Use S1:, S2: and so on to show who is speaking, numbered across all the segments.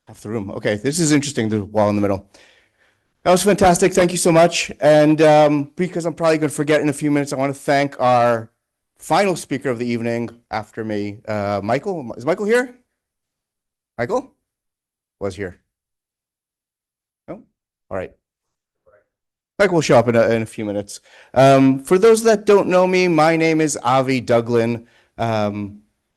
S1: Half the room. Okay, this is interesting, the wall in the middle. That was fantastic. Thank you so much. And because I'm probably going to forget in a few minutes, I want to thank our final speaker of the evening after me, Michael. Is Michael here? Michael? Was here. No? All right. Michael will show up in a few minutes. For those that don't know me, my name is Avi Douglen.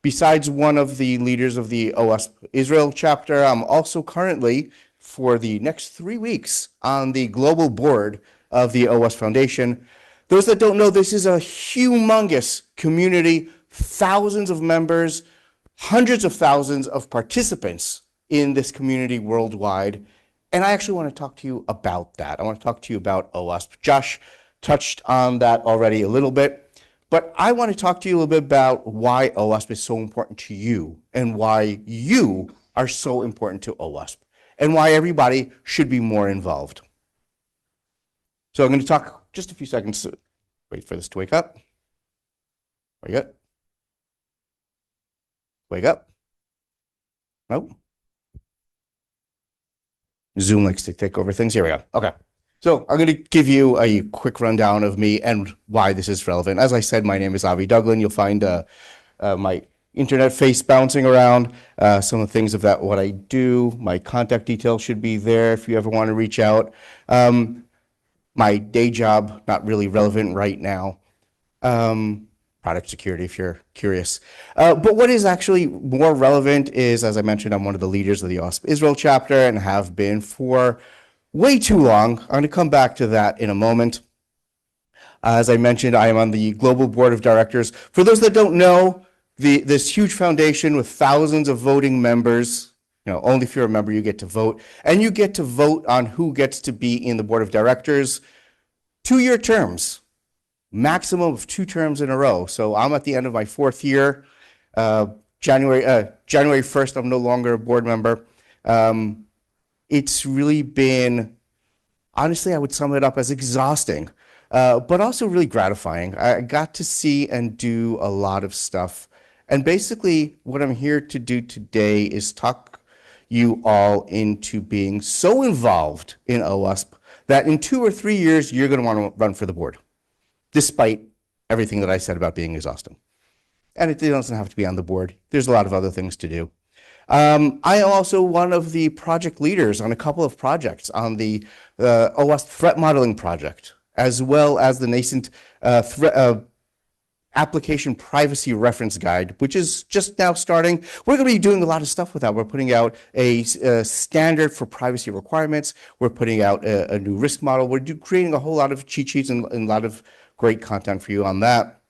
S1: Besides one of the leaders of the OWASP Israel chapter, I'm also currently, for the next 3 weeks, on the global board of the OWASP Foundation. Those that don't know, this is a humongous community, thousands of members, hundreds of thousands of participants in this community worldwide. And I actually want to talk to you about that. I want to talk to you about OWASP. Josh touched on that already a little bit. But I want to talk to you a little bit about why OWASP is so important to you and why you are so important to OWASP and why everybody should be more involved. So I'm going to talk just a few seconds. Wait for this to wake up. Wake up. Wake up. Nope. Zoom likes to take over things. Here we go. Okay. So I'm going to give you a quick rundown of me and why this is relevant. As I said, my name is Avi Douglen. You'll find my internet face bouncing around, some of the things of that, what I do. My contact details should be there if you ever want to reach out. My day job, not really relevant right now. Product security, if you're curious. But what is actually more relevant is, as I mentioned, I'm one of the leaders of the OWASP Israel chapter and have been for way too long. I'm going to come back to that in a moment. As I mentioned, I am on the global board of directors. For those that don't know, this huge foundation with thousands of voting members, only if you're a member you get to vote, and you get to vote on who gets to be in the board of directors. 2-year terms, maximum of 2 terms in a row. So I'm at the end of my 4th year. January 1st, I'm no longer a board member. It's really been, honestly, I would sum it up as exhausting, but also really gratifying. I got to see and do a lot of stuff. And basically, what I'm here to do today is talk you all into being so involved in OWASP that in 2 or 3 years, you're going to want to run for the board, despite everything that I said about being exhausting. And it doesn't have to be on the board. There's a lot of other things to do. I am also one of the project leaders on a couple of projects on the OWASP threat modeling project, as well as the nascent application privacy reference guide, which is just now starting. We're going to be doing a lot of stuff with that. We're putting out a standard for privacy requirements. We're putting out a new risk model. We're creating a whole lot of cheat sheets and a lot of great content for you on that.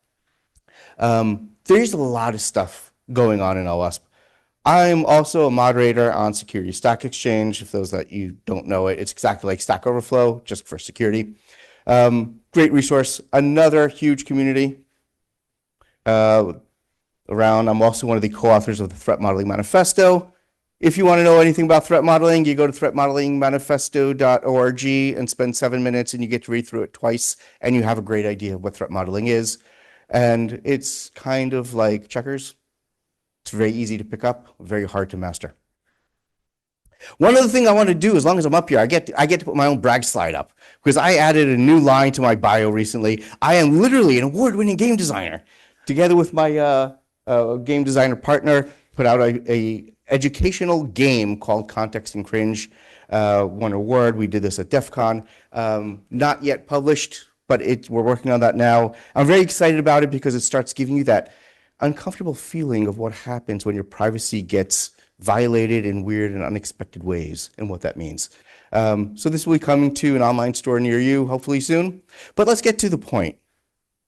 S1: There's a lot of stuff going on in OWASP. I'm also a moderator on Security Stack Exchange. If those that you don't know it, it's exactly like Stack Overflow, just for security. Great resource. Another huge community around. I'm also one of the co-authors of the Threat Modeling Manifesto. If you want to know anything about threat modeling, you go to threatmodelingmanifesto.org and spend 7 minutes and you get to read through it twice and you have a great idea of what threat modeling is. And it's kind of like checkers. It's very easy to pick up, very hard to master. One other thing I want to do, as long as I'm up here, I get to put my own brag slide up because I added a new line to my bio recently. I am literally an award-winning game designer. Together with my game designer partner, put out a educational game called Context and Cringe. Won an award. We did this at DEF CON. Not yet published, but we're working on that now. I'm very excited about it because it starts giving you that uncomfortable feeling of what happens when your privacy gets violated in weird and unexpected ways and what that means. So this will be coming to an online store near you, hopefully soon. But let's get to the point.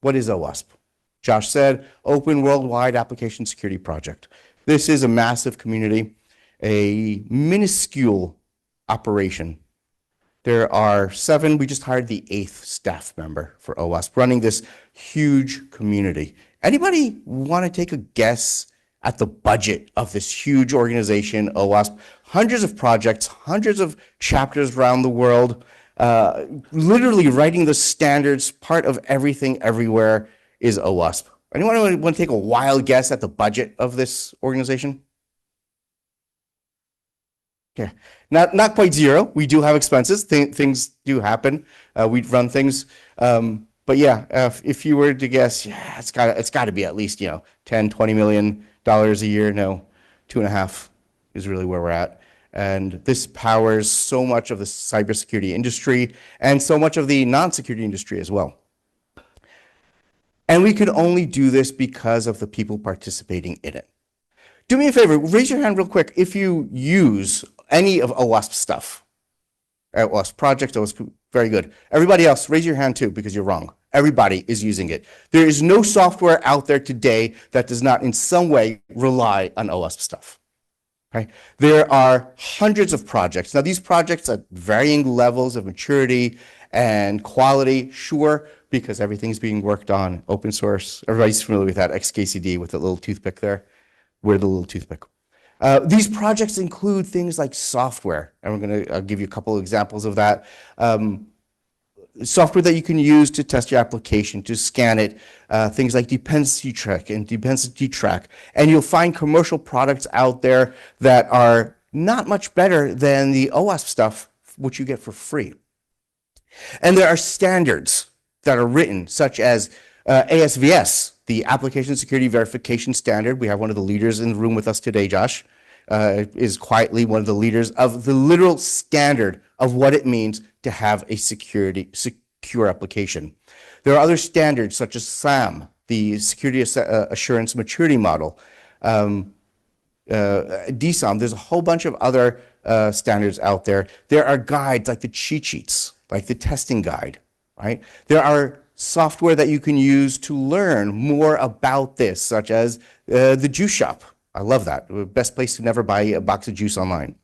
S1: What is OWASP? Josh said, Open Worldwide Application Security Project. This is a massive community, a minuscule operation. There are 7. We just hired the 8th staff member for OWASP, running this huge community. Anybody want to take a guess at the budget of this huge organization, OWASP? Hundreds of projects, hundreds of chapters around the world, literally writing the standards. Part of everything everywhere is OWASP. Anyone want to take a wild guess at the budget of this organization? Yeah, not quite zero. We do have expenses. Things do happen. We run things. But yeah, if you were to guess, yeah, it's got to be at least, 10, $20 million a year. No, 2.5 is really where we're at. And this powers so much of the cybersecurity industry and so much of the non-security industry as well. And we could only do this because of the people participating in it. Do me a favor, raise your hand real quick if you use any of OWASP stuff. OWASP project, OWASP, very good. Everybody else, raise your hand too, because you're wrong. Everybody is using it. There is no software out there today that does not in some way rely on OWASP stuff. Okay? There are hundreds of projects. Now, these projects at varying levels of maturity and quality, sure, because everything's being worked on open source. Everybody's familiar with that XKCD with the little toothpick there. We're the little toothpick. These projects include things like software, and we're going to give you a couple of examples of that. Software that you can use to test your application, to scan it, things like dependency track. And you'll find commercial products out there that are not much better than the OWASP stuff, which you get for free. And there are standards that are written, such as ASVS, the Application Security Verification Standard. We have one of the leaders in the room with us today, Josh, is quietly one of the leaders of the literal standard of what it means to have a secure application. There are other standards such as SAM, the Security Assurance Maturity Model, DSOM. There's a whole bunch of other standards out there. There are guides like the cheat sheets, like the testing guide, right? There are software that you can use to learn more about this, such as the juice shop. I love that. The best place to never buy a box of juice online.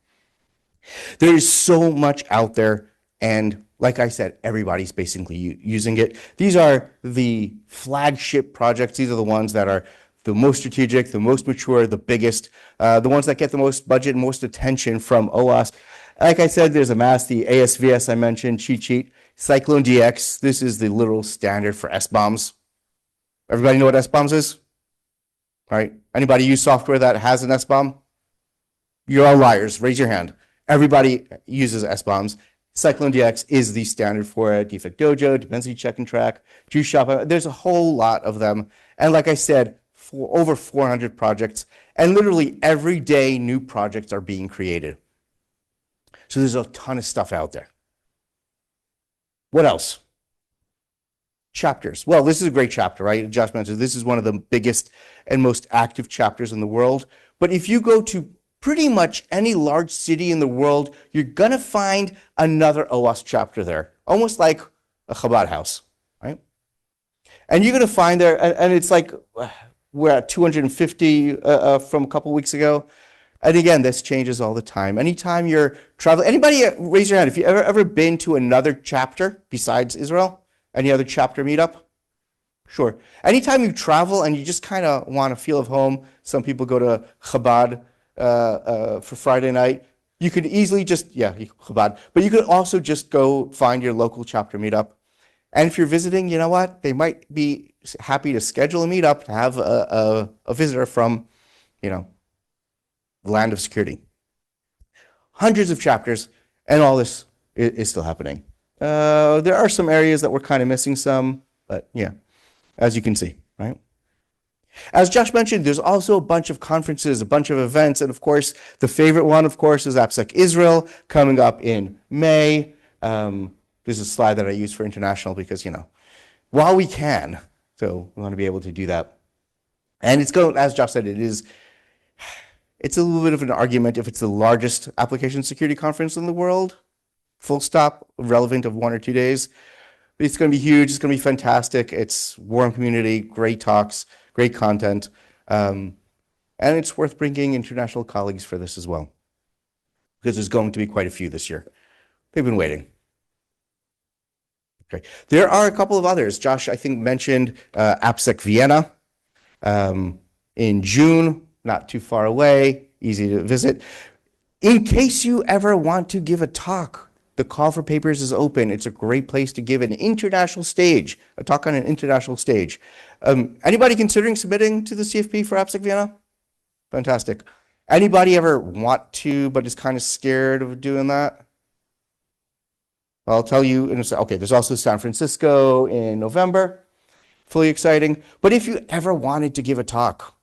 S1: There is so much out there, and like I said, everybody's basically using it. These are the flagship projects. These are the ones that are the most strategic, the most mature, the biggest, the ones that get the most budget, most attention from OWASP. Like I said, there's a mass, the ASVS I mentioned, cheat sheet, Cyclone DX. This is the literal standard for SBOMs. Everybody know what SBOMs is? All right. Anybody use software that has an SBOM? You're all liars. Raise your hand. Everybody uses SBOMs. Cyclone DX is the standard for it. Defect Dojo, Dependency Check and Track, Juice Shop. There's a whole lot of them. And like I said, for over 400 projects. And literally every day new projects are being created. So there's a ton of stuff out there. What else? Chapters. Well, this is a great chapter, right? Josh mentioned this is one of the biggest and most active chapters in the world. But if you go to pretty much any large city in the world, you're going to find another OWASP chapter there, almost like a Chabad house, right? And you're going to find there, and it's like we're at 250 from a couple weeks ago. And again, this changes all the time. Anytime you're traveling, anybody raise your hand if you've ever been to another chapter besides Israel? Any other chapter meetup? Sure. Anytime you travel and you just kind of want a feel of home, some people go to Chabad for Friday night. You could easily just, Chabad, but you could also just go find your local chapter meetup. And if you're visiting, you know what? They might be happy to schedule a meetup to have a visitor from, the land of security. Hundreds of chapters, and all this is still happening. There are some areas that we're kind of missing some, but yeah, as you can see, right? As Josh mentioned, there's also a bunch of conferences, a bunch of events, and of course, the favorite one, of course, is AppSec Israel coming up in May. This is a slide that I use for international because, while we can, so we want to be able to do that. And it's going, as Josh said, it's a little bit of an argument if it's the largest application security conference in the world, full stop, relevant of 1 or 2 days. It's going to be huge. It's going to be fantastic. It's warm community, great talks, great content. And it's worth bringing international colleagues for this as well, because there's going to be quite a few this year. They've been waiting. Okay. There are a couple of others. Josh, I think, mentioned AppSec Vienna in June, not too far away, easy to visit. In case you ever want to give a talk, the call for papers is open. It's a great place to give an international stage, a talk on an international stage. Anybody considering submitting to the CFP for AppSec Vienna? Fantastic. Anybody ever want to, but is kind of scared of doing that? I'll tell you, okay, there's also San Francisco in November, fully exciting. But if you ever wanted to give a talk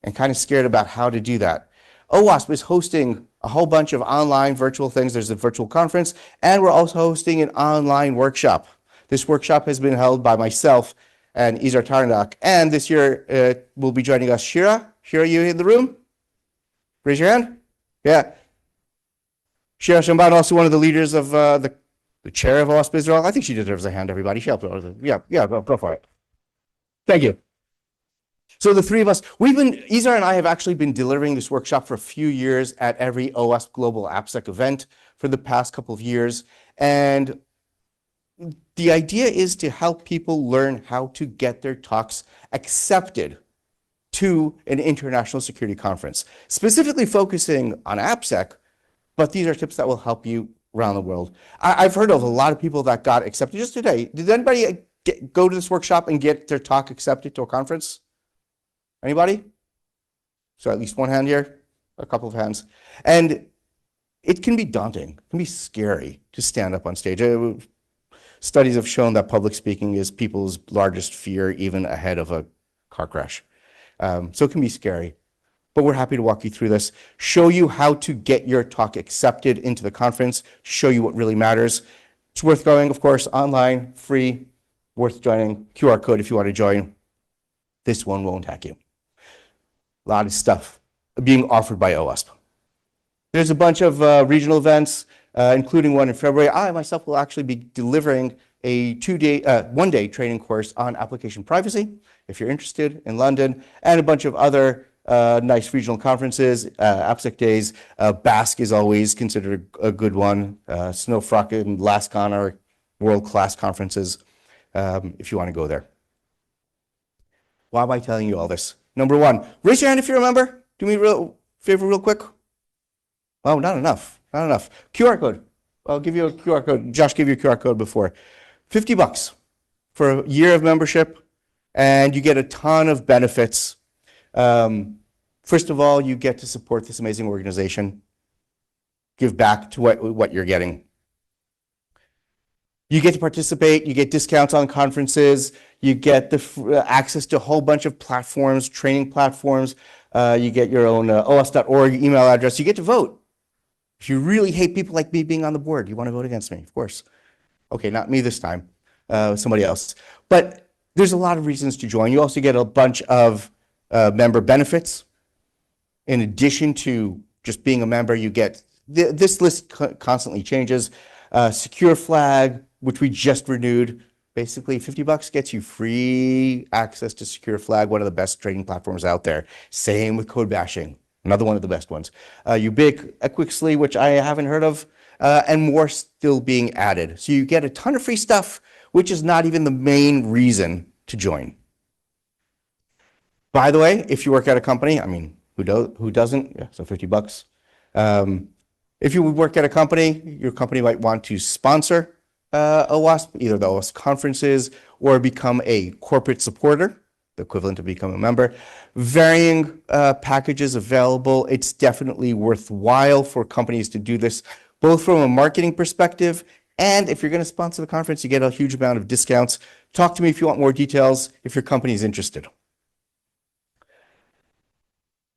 S1: and kind of scared about how to do that, OWASP is hosting a whole bunch of online virtual things. There's a virtual conference, and we're also hosting an online workshop. This workshop has been held by myself and Izar Tarnak, and this year will be joining us Shira. Shira, you in the room? Raise your hand. Yeah. Shira Shamban, also one of the leaders of the chair of OWASP Israel. I think she deserves a hand, everybody. She helped. Yeah, go for it. Thank you. So the three of us, Izar and I have actually been delivering this workshop for a few years at every OWASP Global AppSec event for the past couple of years. And the idea is to help people learn how to get their talks accepted to an international security conference, specifically focusing on AppSec, but these are tips that will help you around the world. I've heard of a lot of people that got accepted just today. Did anybody go to this workshop and get their talk accepted to a conference? Anybody? So at least one hand here, a couple of hands. And it can be daunting, it can be scary to stand up on stage. Studies have shown that public speaking is people's largest fear, even ahead of a car crash. So it can be scary, but we're happy to walk you through this, show you how to get your talk accepted into the conference, show you what really matters. It's worth going, of course, online, free, worth joining. QR code if you want to join. This one won't hack you. A lot of stuff being offered by OWASP. There's a bunch of regional events, including one in February. I myself will actually be delivering a one-day training course on application privacy, if you're interested, in London, and a bunch of other nice regional conferences, AppSec Days. Basque is always considered a good one. Snowfrock and LASCON are world-class conferences if you want to go there. Why am I telling you all this? Number one, raise your hand if you remember. Do me a favor real quick. Oh, not enough. Not enough. QR code. I'll give you a QR code. Josh gave you a QR code before. $50 for a year of membership, and you get a ton of benefits. First of all, you get to support this amazing organization. Give back to what you're getting. You get to participate. You get discounts on conferences. You get the access to a whole bunch of platforms, training platforms. You get your own OWASP.org email address. You get to vote. If you really hate people like me being on the board, you want to vote against me, of course. Okay, not me this time, somebody else. But there's a lot of reasons to join. You also get a bunch of member benefits. In addition to just being a member, you get, this list constantly changes. Secure Flag, which we just renewed. Basically, $50 gets you free access to Secure Flag, one of the best training platforms out there. Same with code bashing, another one of the best ones. Ubiquixly, which I haven't heard of, and more still being added. So you get a ton of free stuff, which is not even the main reason to join. By the way, if you work at a company, I mean, who doesn't? Yeah, so $50. If you work at a company, your company might want to sponsor OWASP, either the OWASP conferences or become a corporate supporter, the equivalent of becoming a member. Varying packages available. It's definitely worthwhile for companies to do this, both from a marketing perspective, and if you're going to sponsor the conference, you get a huge amount of discounts. Talk to me if you want more details, if your company is interested.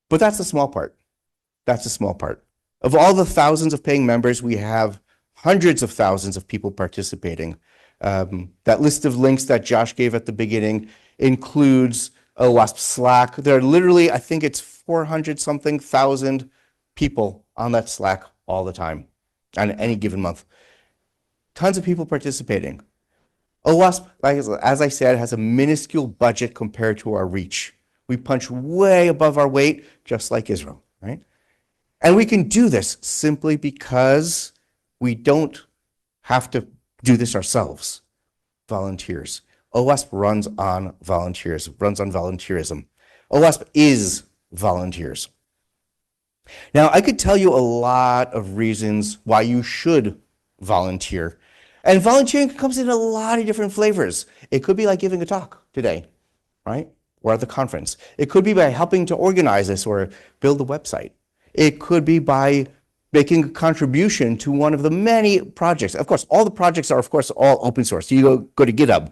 S1: But that's the small part. That's the small part. Of all the thousands of paying members, we have hundreds of thousands of people participating. That list of links that Josh gave at the beginning includes OWASP Slack. There are literally, I think it's 400-something thousand people on that Slack all the time, on any given month. Tons of people participating. OWASP, as I said, has a minuscule budget compared to our reach. We punch way above our weight, just like Israel, right? And we can do this simply because we don't have to do this ourselves. Volunteers. OWASP runs on volunteers, runs on volunteerism. OWASP is volunteers. Now, I could tell you a lot of reasons why you should volunteer. And volunteering comes in a lot of different flavors. It could be like giving a talk today, right? or at the conference. It could be by helping to organize this or build a website. It could be by making a contribution to one of the many projects. Of course, all the projects are, of course, all open source. You go to GitHub.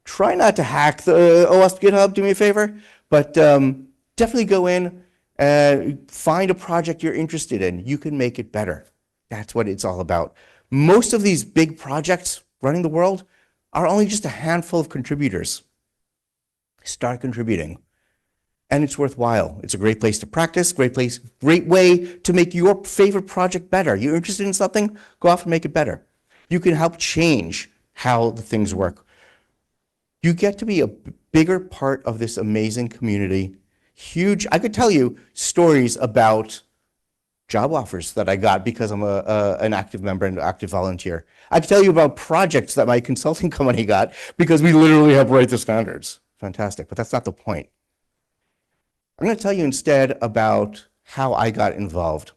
S1: Try not to hack the OWASP GitHub, do me a favor, but definitely go in and find a project you're interested in. You can make it better. That's what it's all about. Most of these big projects running the world are only just a handful of contributors. Start contributing. And it's worthwhile. It's a great place to practice, great way to make your favorite project better. You're interested in something, go off and make it better. You can help change how the things work. You get to be a bigger part of this amazing community. Huge, I could tell you stories about job offers that I got because I'm an active member and active volunteer. I could tell you about projects that my consulting company got because we literally help write the standards. Fantastic, but that's not the point. I'm going to tell you instead about how I got involved.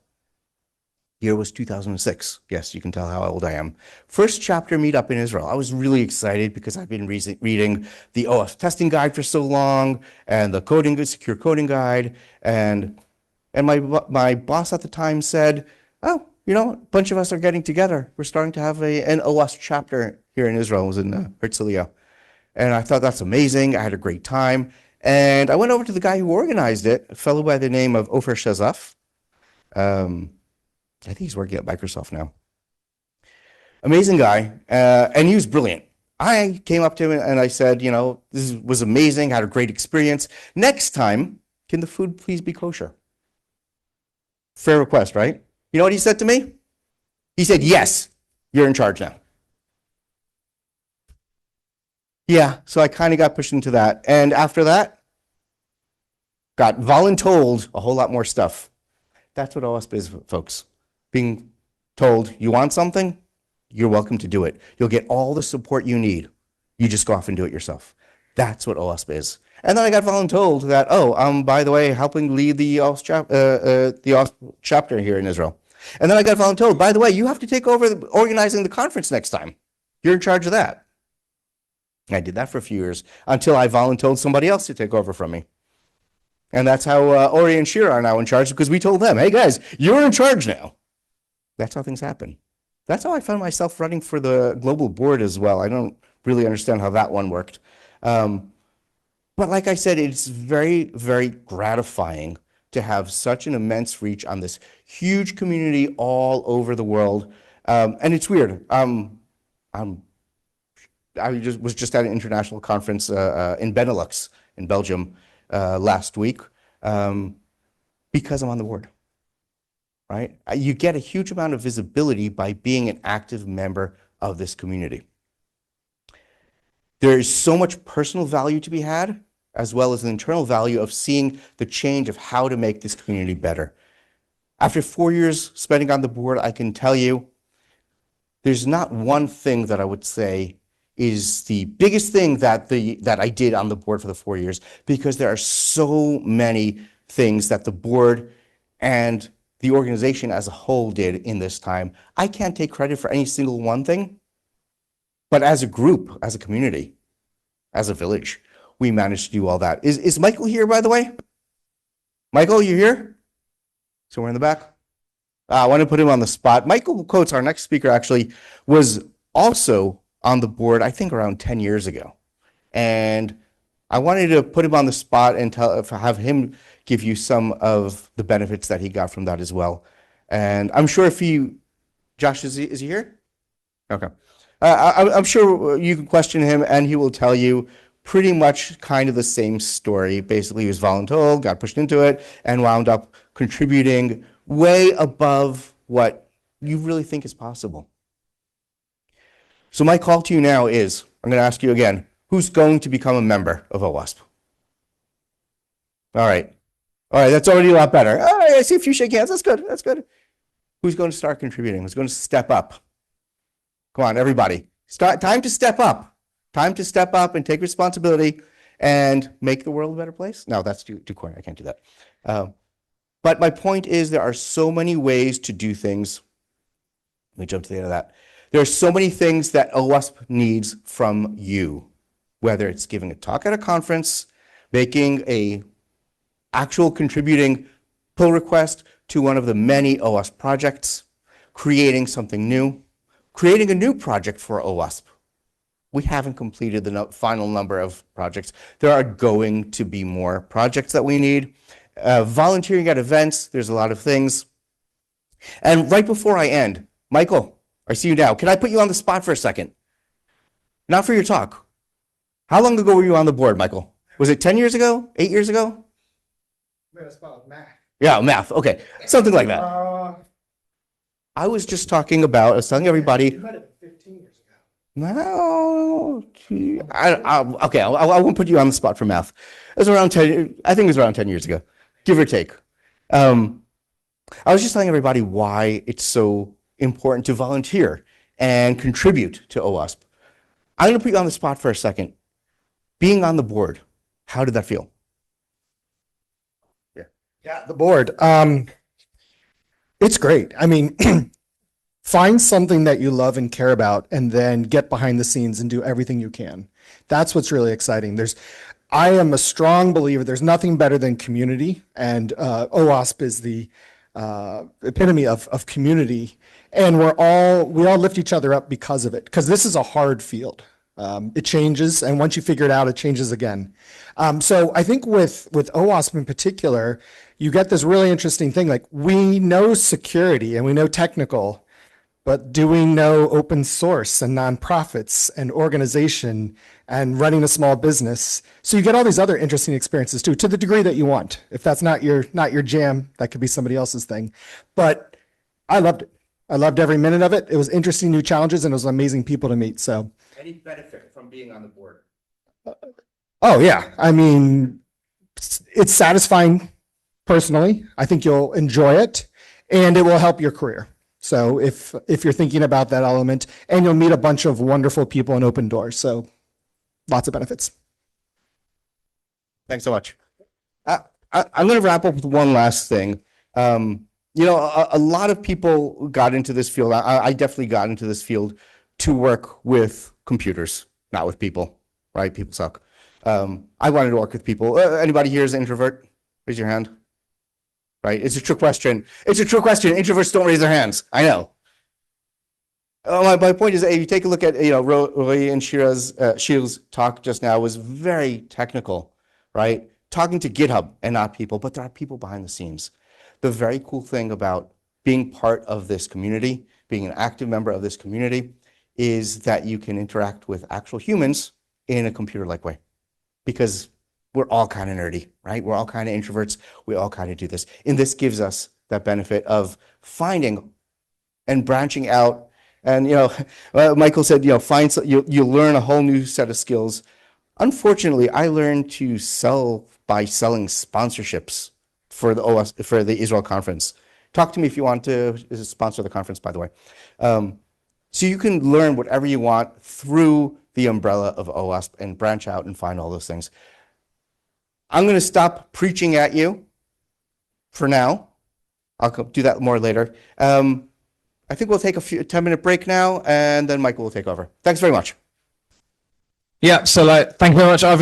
S1: Year was 2006. Yes, you can tell how old I am. First chapter Meetup in Israel. I was really excited because I've been reading the OWASP testing guide for so long and the secure coding guide. And my boss at the time said, oh, you know, a bunch of us are getting together. We're starting to have an OWASP chapter here in Israel. It was in Herzliya. And I thought that's amazing. I had a great time. And I went over to the guy who organized it, a fellow by the name of Ofer Shazaf. I think he's working at Microsoft now. Amazing guy, and he was brilliant. I came up to him and I said, you know, this was amazing, had a great experience. Next time, can the food please be kosher? Fair request, right? You know what he said to me? He said, yes, you're in charge now. Yeah, so I kind of got pushed into that. And after that, got voluntold a whole lot more stuff. That's what OWASP is, folks. Being told you want something, you're welcome to do it. You'll get all the support you need. You just go off and do it yourself. That's what OWASP is. And then I got voluntold that, oh, by the way, helping lead the OWASP chapter here in Israel. And then I got voluntold, by the way, you have to take over organizing the conference next time. You're in charge of that. I did that for a few years until I voluntold somebody else to take over from me. And that's how Ori and Shira are now in charge, because we told them, hey guys, you're in charge now. That's how things happen. That's how I found myself running for the global board as well. I don't really understand how that one worked. But like I said, it's very, very gratifying to have such an immense reach on this huge community all over the world. And it's weird. I was just at an international conference in Benelux, in Belgium, last week, because I'm on the board, right? You get a huge amount of visibility by being an active member of this community. There is so much personal value to be had, as well as an internal value of seeing the change of how to make this community better. After 4 years spending on the board, I can tell you there's not one thing that I would say is the biggest thing that I did on the board for the 4 years, because there are so many things that the board and the organization as a whole did in this time. I can't take credit for any single one thing, but as a group, as a community, as a village, we managed to do all that. Is Michael here, by the way? Michael, you here? Somewhere in the back? I want to put him on the spot. Michael Coates, our next speaker, actually was also on the board, I think around 10 years ago. And I wanted to put him on the spot and have him give you some of the benefits that he got from that as well. And I'm sure if Josh, is he here? Okay. I'm sure you can question him and he will tell you pretty much kind of the same story. Basically, he was voluntold, got pushed into it, and wound up contributing way above what you really think is possible. So my call to you now is, I'm going to ask you again, who's going to become a member of OWASP? All right, that's already a lot better. All right, I see a few shake hands. That's good. Who's going to start contributing? Who's going to step up? Come on, everybody. Time to step up. Time to step up and take responsibility and make the world a better place. No, that's too corny. I can't do that. But my point is there are so many ways to do things. Let me jump to the end of that. There are so many things that OWASP needs from you, whether it's giving a talk at a conference, making a actual contributing pull request to one of the many OWASP projects, creating something new, creating a new project for OWASP. We haven't completed the final number of projects. There are going to be more projects that we need. Volunteering at events, there's a lot of things. And right before I end, Michael, I see you now. Can I put you on the spot for a second? Not for your talk. How long ago were you on the board, Michael? Was it 10 years ago? 8 years ago?
S2: Math.
S1: Yeah, math. Okay, something like that. I was just talking about, I was telling everybody.
S2: You had it 15 years ago.
S1: No, okay, I won't put you on the spot for math. It was around 10, I think it was around 10 years ago, give or take. I was just telling everybody why it's so important to volunteer and contribute to OWASP. I'm going to put you on the spot for a second. Being on the board, how did that feel?
S2: Yeah, the board. It's great. I mean, find something that you love and care about and then get behind the scenes and do everything you can. That's what's really exciting. I am a strong believer there's nothing better than community, and OWASP is the epitome of community, and we all lift each other up because of it, because this is a hard field. It changes, and once you figure it out, it changes again. So I think with OWASP in particular, you get this really interesting thing. Like, we know security and we know technical, but do we know open source and nonprofits and organization and running a small business? So you get all these other interesting experiences too, to the degree that you want. If that's not your jam, that could be somebody else's thing. But I loved it. I loved every minute of it. It was interesting, new challenges, and it was amazing people to meet. So,
S1: any benefit from being on the board?
S2: Oh yeah, I mean, it's satisfying personally. I think you'll enjoy it, and it will help your career. So if you're thinking about that element, and you'll meet a bunch of wonderful people and open doors. So lots of benefits.
S1: Thanks so much. I'm going to wrap up with one last thing. You know, a lot of people got into this field. I definitely got into this field to work with computers, not with people, right? People suck. I wanted to work with people. Anybody here is an introvert? Raise your hand. Right? It's a trick question. It's a trick question. Introverts don't raise their hands. I know. My point is, if you take a look at, Roy and Shira's talk just now was very technical, right? Talking to GitHub and not people, but there are people behind the scenes. The very cool thing about being part of this community, being an active member of this community, is that you can interact with actual humans in a computer-like way, because we're all kind of nerdy, right? We're all kind of introverts. We all kind of do this. And this gives us that benefit of finding and branching out. And, Michael said, you learn a whole new set of skills. Unfortunately, I learned to sell by selling sponsorships for the Israel conference. Talk to me if you want to sponsor the conference, by the way. So you can learn whatever you want through the umbrella of OWASP and branch out and find all those things. I'm going to stop preaching at you for now. I'll do that more later. I think we'll take a 10-minute break now, and then Michael will take over. Thanks very much.
S3: Yeah, so thank you very much, Avi.